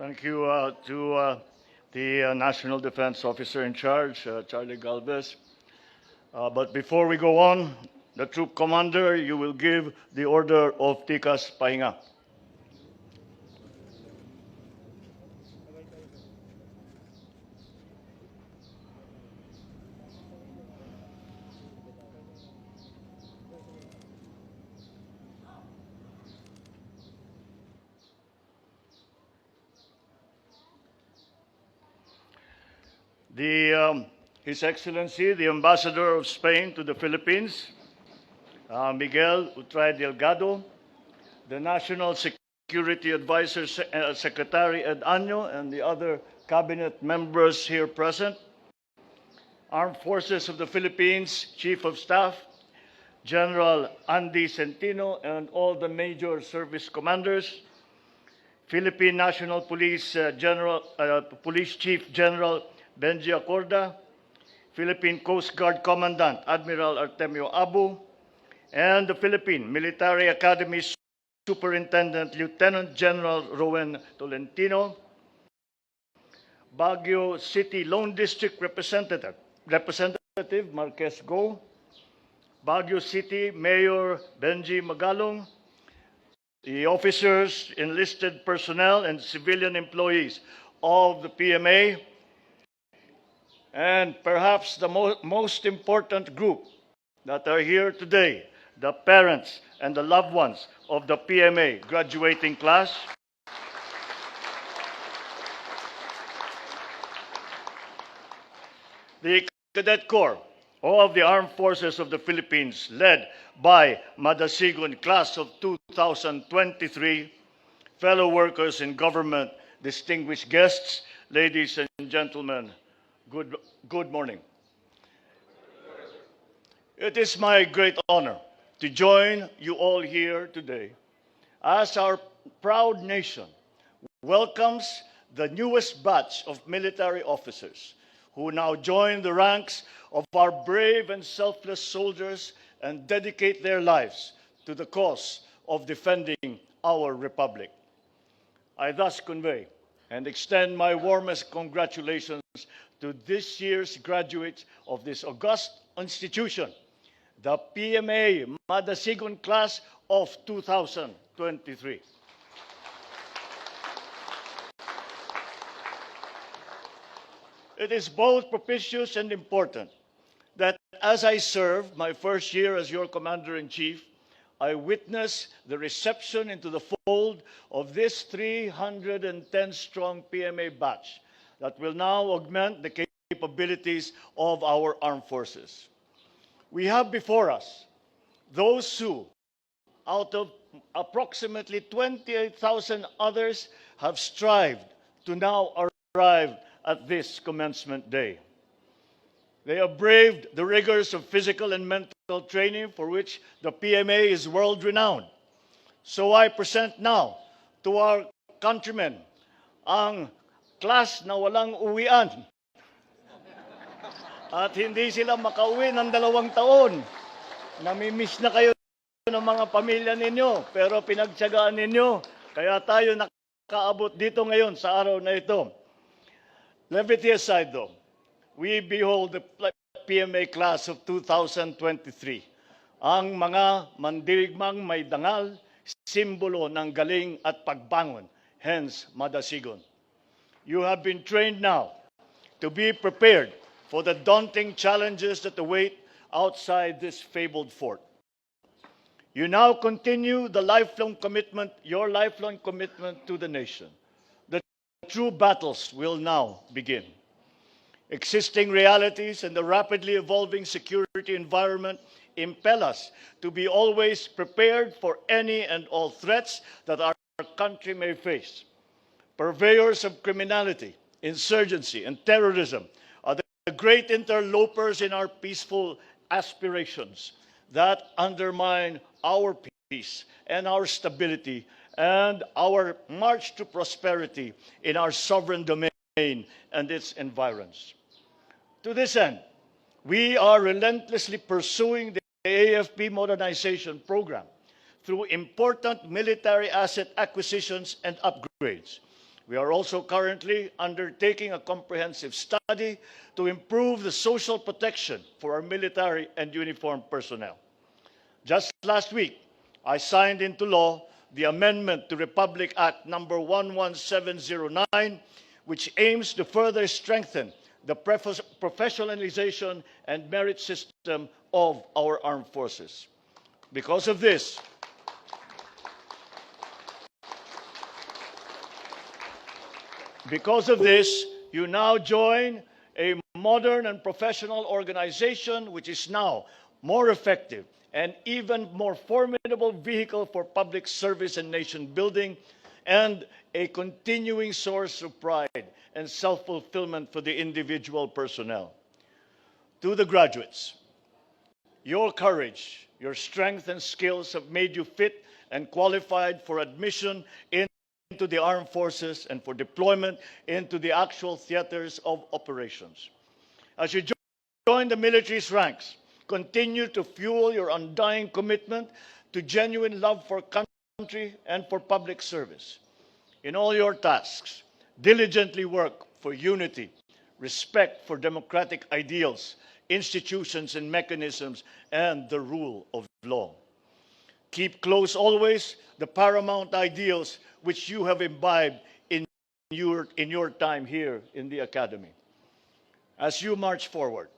Thank you to the National Defense Officer in charge, Charlie Galvez. But before we go on, the troop commander, you will give the order of Tikas Pahinga. His Excellency, the Ambassador of Spain to the Philippines, Miguel Utray Delgado, the National Security Advisor Secretary Ed Año, and the other cabinet members here present, Armed Forces of the Philippines Chief of Staff, General Andy Centino, and all the major service commanders, Philippine National Police Police Chief General Benji Acorda, Philippine Coast Guard Commandant Admiral Artemio Abu, and the Philippine Military Academy Superintendent Lieutenant General Rowen Tolentino, Baguio City Lone District Representative Marquez Go, Baguio City Mayor Benji Magalong, the officers, enlisted personnel, and civilian employees of the PMA, and perhaps the most important group that are here today, the parents and the loved ones of the PMA graduating class. The Cadet Corps of the Armed Forces of the Philippines, led by Madasigon class of 2023, fellow workers in government, distinguished guests, ladies and gentlemen, good morning. It is my great honor to join you all here today as our proud nation welcomes the newest batch of military officers who now join the ranks of our brave and selfless soldiers and dedicate their lives to the cause of defending our republic. I thus convey and extend my warmest congratulations to this year's graduates of this august institution, the PMA Madasigon class of 2023. It is both propitious and important that as I serve my first year as your Commander-in-Chief, I witness the reception into the fold of this 310-strong PMA batch that will now augment the capabilities of our armed forces. We have before us those who, out of approximately 28,000 others, have strived to now arrive at this commencement day. They have braved the rigors of physical and mental training for which the PMA is world-renowned. So I present now to our countrymen ang class na walang uwian. At hindi sila makauwi ng 2 taon. Namimiss na kayo ng mga pamilya ninyo, pero pinagtiyagaan ninyo. Kaya tayo nakaabot dito ngayon sa araw na ito. Levity aside though, we behold the PMA class of 2023. Ang mga mandirigmang may dangal, simbolo ng galing at pagbangon, hence Madasigon. You have been trained now to be prepared for the daunting challenges that await outside this fabled fort. You now continue your lifelong commitment to the nation. The true battles will now begin. Existing realities and the rapidly evolving security environment impel us to be always prepared for any and all threats that our country may face. Purveyors of criminality, insurgency, and terrorism are the great interlopers in our peaceful aspirations that undermine our peace and our stability and our march to prosperity in our sovereign domain and its environs. To this end, we are relentlessly pursuing the AFP modernization program through important military asset acquisitions and upgrades. We are also currently undertaking a comprehensive study to improve the social protection for our military and uniformed personnel. Just last week, I signed into law the amendment to Republic Act number 11709, which aims to further strengthen the professionalization and merit system of our armed forces. Because of this, you now join a modern and professional organization which is now more effective and even more formidable vehicle for public service and nation building, and a continuing source of pride and self-fulfillment for the individual personnel. To the graduates, your courage, your strength and skills have made you fit and qualified for admission into the armed forces and for deployment into the actual theaters of operations. As you join the military's ranks, continue to fuel your undying commitment to genuine love for country and for public service. In all your tasks, diligently work for unity, respect for democratic ideals, institutions and mechanisms, and the rule of law. Keep close always the paramount ideals which you have imbibed in your time here in the Academy. As you march forward,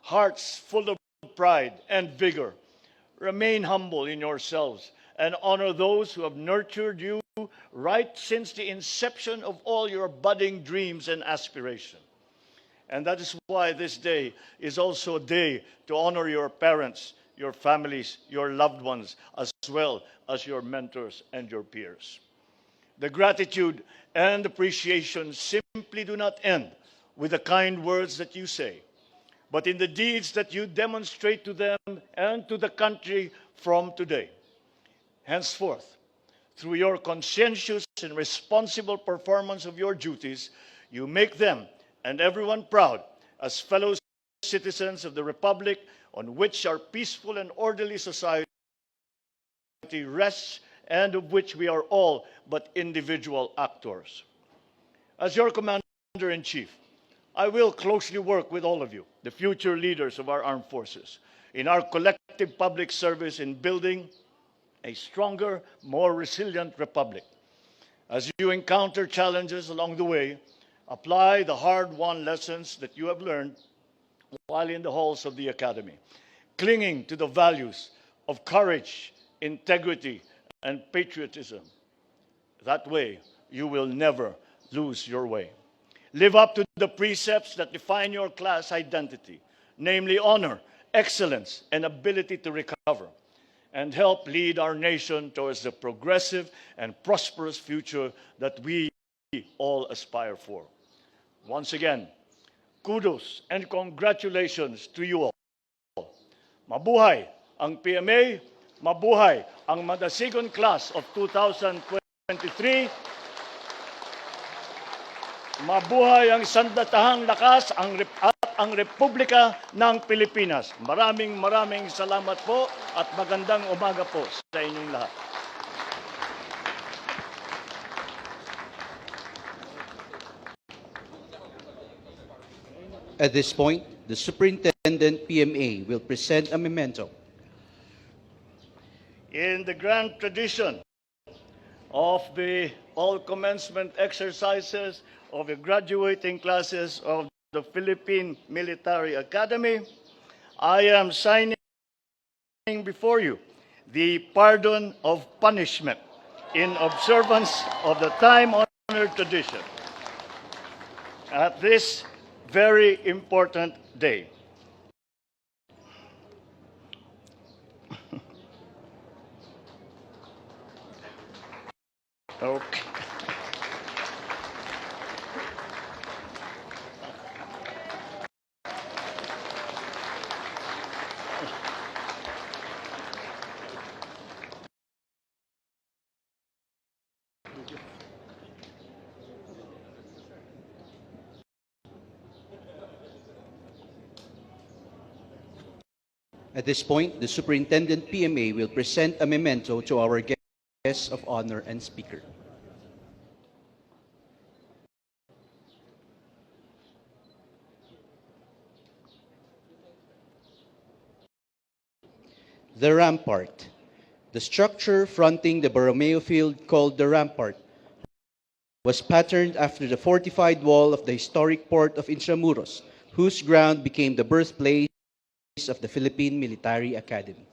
hearts full of pride and vigor, remain humble in yourselves and honor those who have nurtured you right since the inception of all your budding dreams and aspirations. And that is why this day is also a day to honor your parents, your families, your loved ones, as well as your mentors and your peers. The gratitude and appreciation simply do not end with the kind words that you say, but in the deeds that you demonstrate to them and to the country from today. Henceforth, through your conscientious and responsible performance of your duties, you make them and everyone proud as fellow citizens of the Republic on which our peaceful and orderly society rests and of which we are all but individual actors. As your Commander-in-Chief, I will closely work with all of you, the future leaders of our armed forces, in our collective public service in building a stronger, more resilient republic. As you encounter challenges along the way, apply the hard-won lessons that you have learned while in the halls of the Academy, clinging to the values of courage, integrity, and patriotism. That way, you will never lose your way. Live up to the precepts that define your class identity, namely honor, excellence, and ability to recover, and help lead our nation towards the progressive and prosperous future that we all aspire for. Once again, kudos and congratulations to you all. Mabuhay ang PMA, mabuhay ang Madasigon class of 2023. Mabuhay ang sandatahang lakas at ang Republika ng Pilipinas. Maraming salamat po at magandang umaga po sa inyong lahat. At this point, the Superintendent PMA will present a memento. In the grand tradition of the all commencement exercises of the graduating classes of the Philippine Military Academy, I am signing before you the pardon of punishment in observance of the time-honored tradition at this very important day. Okay. At this point, the Superintendent PMA will present a memento to our guests of honor and speaker. The rampart. The structure fronting the Borromeo Field, called the rampart, was patterned after the fortified wall of the historic port of Intramuros, whose ground became the birthplace of the Philippine Military Academy.